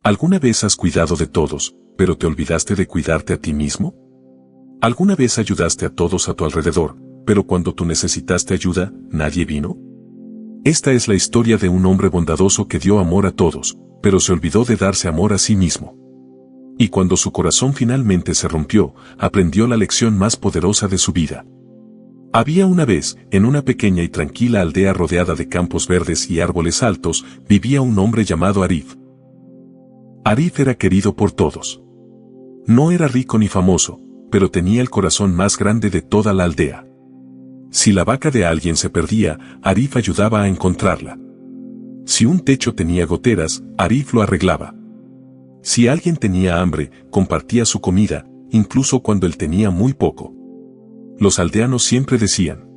¿Alguna vez has cuidado de todos, pero te olvidaste de cuidarte a ti mismo? ¿Alguna vez ayudaste a todos a tu alrededor, pero cuando tú necesitaste ayuda, nadie vino? Esta es la historia de un hombre bondadoso que dio amor a todos, pero se olvidó de darse amor a sí mismo. Y cuando su corazón finalmente se rompió, aprendió la lección más poderosa de su vida. Había una vez, en una pequeña y tranquila aldea rodeada de campos verdes y árboles altos, vivía un hombre llamado Arif. Arif era querido por todos. No era rico ni famoso, pero tenía el corazón más grande de toda la aldea. Si la vaca de alguien se perdía, Arif ayudaba a encontrarla. Si un techo tenía goteras, Arif lo arreglaba. Si alguien tenía hambre, compartía su comida, incluso cuando él tenía muy poco. Los aldeanos siempre decían: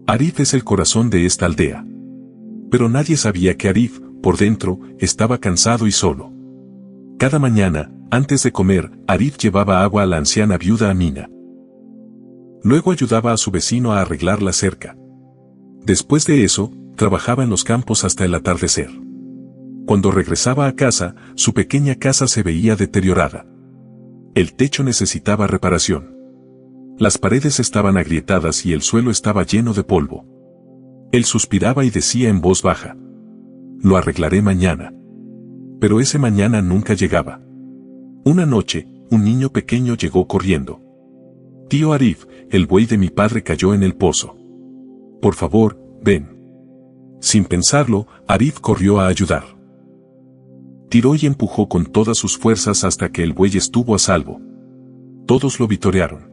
Arif es el corazón de esta aldea. Pero nadie sabía que Arif, por dentro, estaba cansado y solo. Cada mañana, antes de comer, Arif llevaba agua a la anciana viuda Amina. Luego ayudaba a su vecino a arreglar la cerca. Después de eso, trabajaba en los campos hasta el atardecer. Cuando regresaba a casa, su pequeña casa se veía deteriorada. El techo necesitaba reparación. Las paredes estaban agrietadas y el suelo estaba lleno de polvo. Él suspiraba y decía en voz baja: lo arreglaré mañana. Pero ese mañana nunca llegaba. Una noche, un niño pequeño llegó corriendo. Tío Arif, el buey de mi padre cayó en el pozo. Por favor, ven. Sin pensarlo, Arif corrió a ayudar. Tiró y empujó con todas sus fuerzas hasta que el buey estuvo a salvo. Todos lo vitorearon.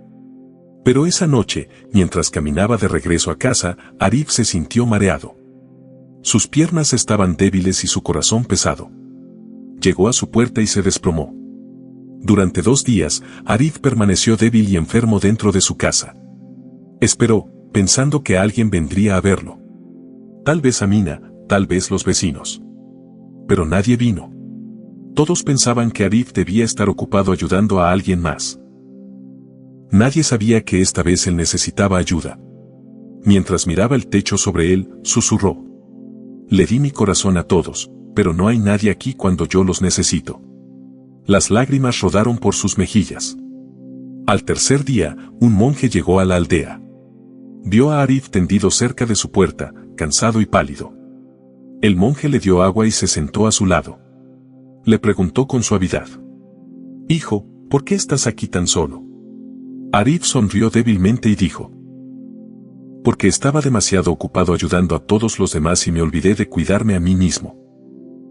Pero esa noche, mientras caminaba de regreso a casa, Arif se sintió mareado. Sus piernas estaban débiles y su corazón pesado. Llegó a su puerta y se desplomó. Durante 2 días, Arif permaneció débil y enfermo dentro de su casa. Esperó, pensando que alguien vendría a verlo. Tal vez Amina, tal vez los vecinos. Pero nadie vino. Todos pensaban que Arif debía estar ocupado ayudando a alguien más. Nadie sabía que esta vez él necesitaba ayuda. Mientras miraba el techo sobre él, susurró: le di mi corazón a todos, pero no hay nadie aquí cuando yo los necesito. Las lágrimas rodaron por sus mejillas. Al tercer día, un monje llegó a la aldea. Vio a Arif tendido cerca de su puerta, cansado y pálido. El monje le dio agua y se sentó a su lado. Le preguntó con suavidad: hijo, ¿por qué estás aquí tan solo? Arif sonrió débilmente y dijo: porque estaba demasiado ocupado ayudando a todos los demás y me olvidé de cuidarme a mí mismo.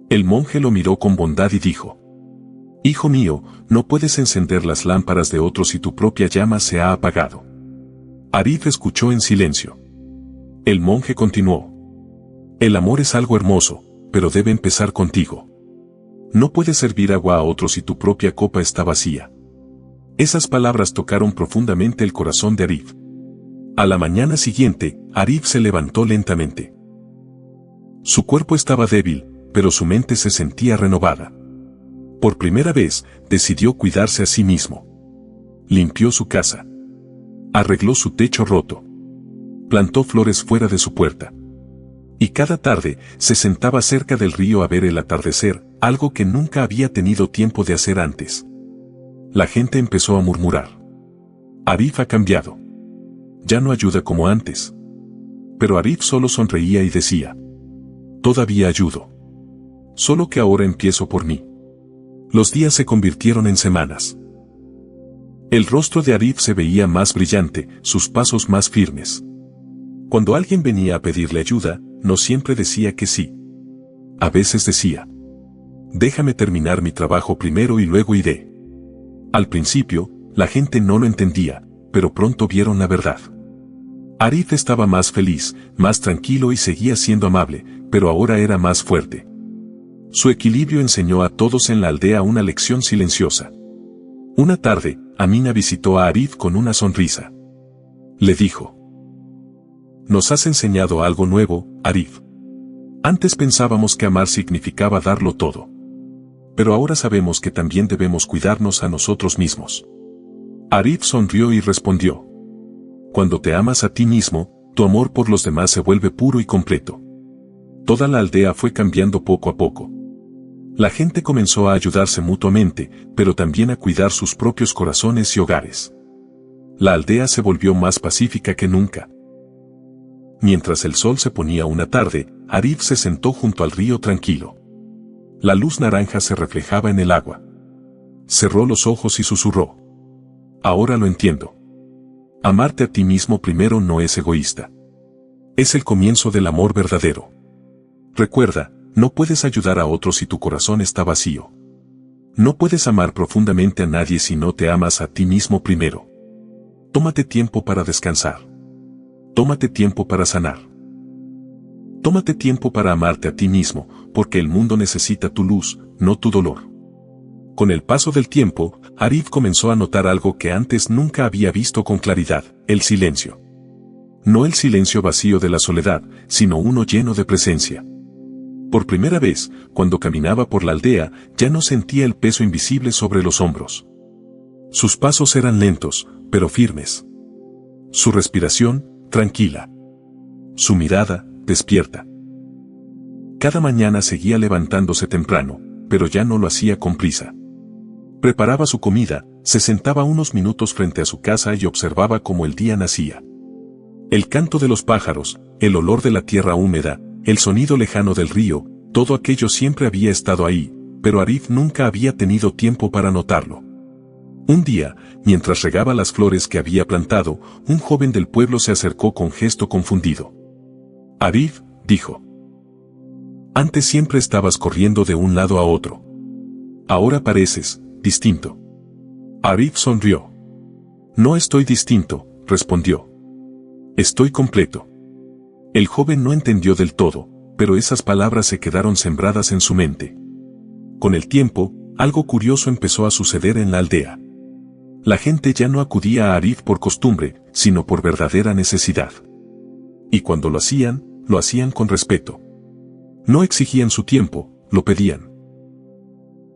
El monje lo miró con bondad y dijo: hijo mío, no puedes encender las lámparas de otros si tu propia llama se ha apagado. Arif escuchó en silencio. El monje continuó: el amor es algo hermoso, pero debe empezar contigo. No puedes servir agua a otros si tu propia copa está vacía. Esas palabras tocaron profundamente el corazón de Arif. A la mañana siguiente, Arif se levantó lentamente. Su cuerpo estaba débil, pero su mente se sentía renovada. Por primera vez, decidió cuidarse a sí mismo. Limpió su casa. Arregló su techo roto. Plantó flores fuera de su puerta. Y cada tarde, se sentaba cerca del río a ver el atardecer, algo que nunca había tenido tiempo de hacer antes. La gente empezó a murmurar: Arif ha cambiado. Ya no ayuda como antes. Pero Arif solo sonreía y decía: todavía ayudo. Solo que ahora empiezo por mí. Los días se convirtieron en semanas. El rostro de Arif se veía más brillante, sus pasos más firmes. Cuando alguien venía a pedirle ayuda, no siempre decía que sí. A veces decía: déjame terminar mi trabajo primero y luego iré. Al principio, la gente no lo entendía, pero pronto vieron la verdad. Arif estaba más feliz, más tranquilo y seguía siendo amable, pero ahora era más fuerte. Su equilibrio enseñó a todos en la aldea una lección silenciosa. Una tarde, Amina visitó a Arif con una sonrisa. Le dijo: nos has enseñado algo nuevo, Arif. Antes pensábamos que amar significaba darlo todo. Pero ahora sabemos que también debemos cuidarnos a nosotros mismos. Arif sonrió y respondió: cuando te amas a ti mismo, tu amor por los demás se vuelve puro y completo. Toda la aldea fue cambiando poco a poco. La gente comenzó a ayudarse mutuamente, pero también a cuidar sus propios corazones y hogares. La aldea se volvió más pacífica que nunca. Mientras el sol se ponía una tarde, Arif se sentó junto al río tranquilo. La luz naranja se reflejaba en el agua. Cerró los ojos y susurró: ahora lo entiendo. Amarte a ti mismo primero no es egoísta. Es el comienzo del amor verdadero. Recuerda, no puedes ayudar a otros si tu corazón está vacío. No puedes amar profundamente a nadie si no te amas a ti mismo primero. Tómate tiempo para descansar. Tómate tiempo para sanar. Tómate tiempo para amarte a ti mismo, porque el mundo necesita tu luz, no tu dolor. Con el paso del tiempo, Arif comenzó a notar algo que antes nunca había visto con claridad: el silencio. No el silencio vacío de la soledad, sino uno lleno de presencia. Por primera vez, cuando caminaba por la aldea, ya no sentía el peso invisible sobre los hombros. Sus pasos eran lentos, pero firmes. Su respiración, tranquila. Su mirada, despierta. Cada mañana seguía levantándose temprano, pero ya no lo hacía con prisa. Preparaba su comida, se sentaba unos minutos frente a su casa y observaba cómo el día nacía. El canto de los pájaros, el olor de la tierra húmeda, el sonido lejano del río, todo aquello siempre había estado ahí, pero Arif nunca había tenido tiempo para notarlo. Un día, mientras regaba las flores que había plantado, un joven del pueblo se acercó con gesto confundido. Arif, dijo. Antes siempre estabas corriendo de un lado a otro. Ahora pareces distinto. Arif sonrió. No estoy distinto, respondió. Estoy completo. El joven no entendió del todo, pero esas palabras se quedaron sembradas en su mente. Con el tiempo, algo curioso empezó a suceder en la aldea. La gente ya no acudía a Arif por costumbre, sino por verdadera necesidad. Y cuando lo hacían con respeto. No exigían su tiempo, lo pedían.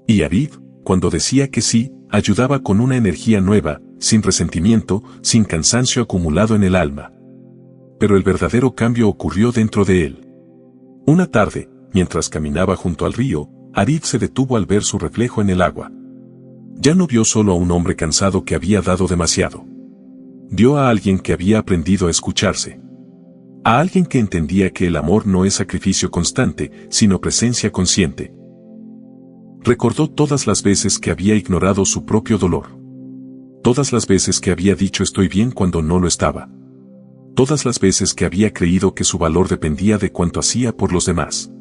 Y Arif, cuando decía que sí, ayudaba con una energía nueva, sin resentimiento, sin cansancio acumulado en el alma. Pero el verdadero cambio ocurrió dentro de él. Una tarde, mientras caminaba junto al río, Arif se detuvo al ver su reflejo en el agua. Ya no vio solo a un hombre cansado que había dado demasiado. Vio a alguien que había aprendido a escucharse. A alguien que entendía que el amor no es sacrificio constante, sino presencia consciente. Recordó todas las veces que había ignorado su propio dolor. Todas las veces que había dicho estoy bien cuando no lo estaba. Todas las veces que había creído que su valor dependía de cuánto hacía por los demás.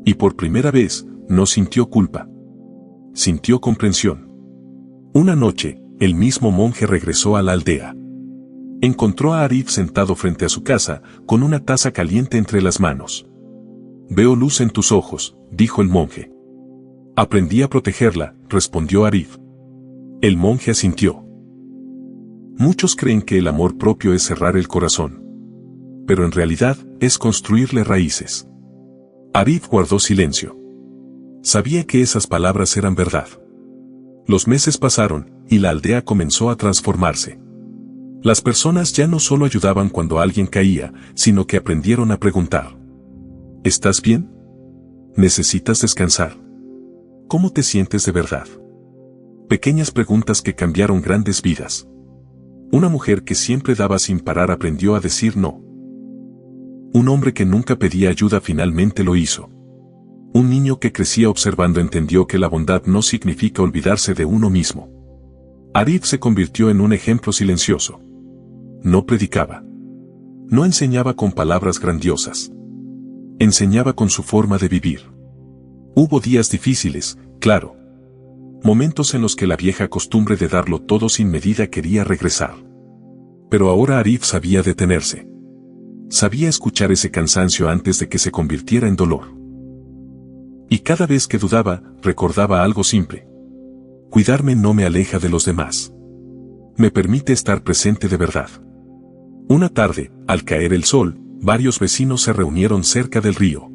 Y por primera vez, no sintió culpa. Sintió comprensión. Una noche, el mismo monje regresó a la aldea. Encontró a Arif sentado frente a su casa, con una taza caliente entre las manos. Veo luz en tus ojos, dijo el monje. Aprendí a protegerla, respondió Arif. El monje asintió. Muchos creen que el amor propio es cerrar el corazón. Pero en realidad, es construirle raíces. Arif guardó silencio. Sabía que esas palabras eran verdad. Los meses pasaron, y la aldea comenzó a transformarse. Las personas ya no solo ayudaban cuando alguien caía, sino que aprendieron a preguntar. ¿Estás bien? ¿Necesitas descansar? ¿Cómo te sientes de verdad? Pequeñas preguntas que cambiaron grandes vidas. Una mujer que siempre daba sin parar aprendió a decir no. Un hombre que nunca pedía ayuda finalmente lo hizo. Un niño que crecía observando entendió que la bondad no significa olvidarse de uno mismo. Arif se convirtió en un ejemplo silencioso. No predicaba. No enseñaba con palabras grandiosas. Enseñaba con su forma de vivir. Hubo días difíciles, claro. Momentos en los que la vieja costumbre de darlo todo sin medida quería regresar. Pero ahora Arif sabía detenerse. Sabía escuchar ese cansancio antes de que se convirtiera en dolor. Y cada vez que dudaba, recordaba algo simple. Cuidarme no me aleja de los demás. Me permite estar presente de verdad. Una tarde, al caer el sol, varios vecinos se reunieron cerca del río.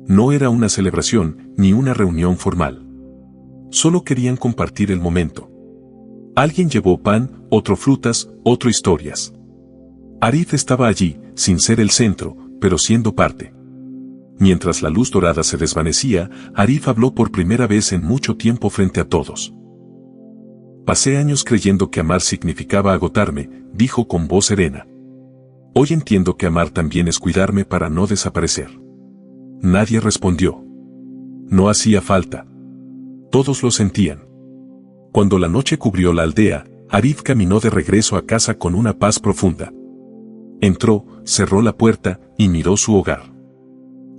No era una celebración, ni una reunión formal. Solo querían compartir el momento. Alguien llevó pan, otro frutas, otro historias. Arif estaba allí, sin ser el centro, pero siendo parte. Mientras la luz dorada se desvanecía, Arif habló por primera vez en mucho tiempo frente a todos. Pasé años creyendo que amar significaba agotarme, dijo con voz serena. Hoy entiendo que amar también es cuidarme para no desaparecer. Nadie respondió. No hacía falta. Todos lo sentían. Cuando la noche cubrió la aldea, Arif caminó de regreso a casa con una paz profunda. Entró, cerró la puerta y miró su hogar.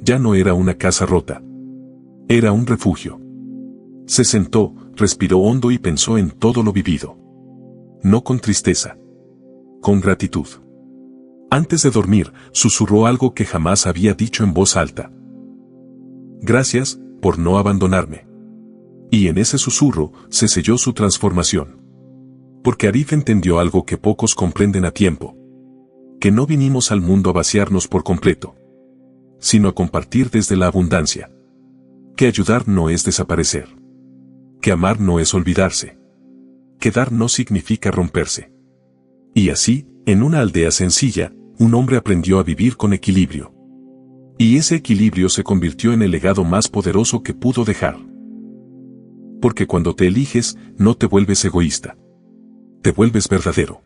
Ya no era una casa rota. Era un refugio. Se sentó, respiró hondo y pensó en todo lo vivido. No con tristeza. Con gratitud. Antes de dormir, susurró algo que jamás había dicho en voz alta. Gracias, por no abandonarme. Y en ese susurro, se selló su transformación. Porque Arif entendió algo que pocos comprenden a tiempo. Que no vinimos al mundo a vaciarnos por completo, sino a compartir desde la abundancia. Que ayudar no es desaparecer. Que amar no es olvidarse. Que dar no significa romperse. Y así, en una aldea sencilla, un hombre aprendió a vivir con equilibrio. Y ese equilibrio se convirtió en el legado más poderoso que pudo dejar. Porque cuando te eliges, no te vuelves egoísta. Te vuelves verdadero.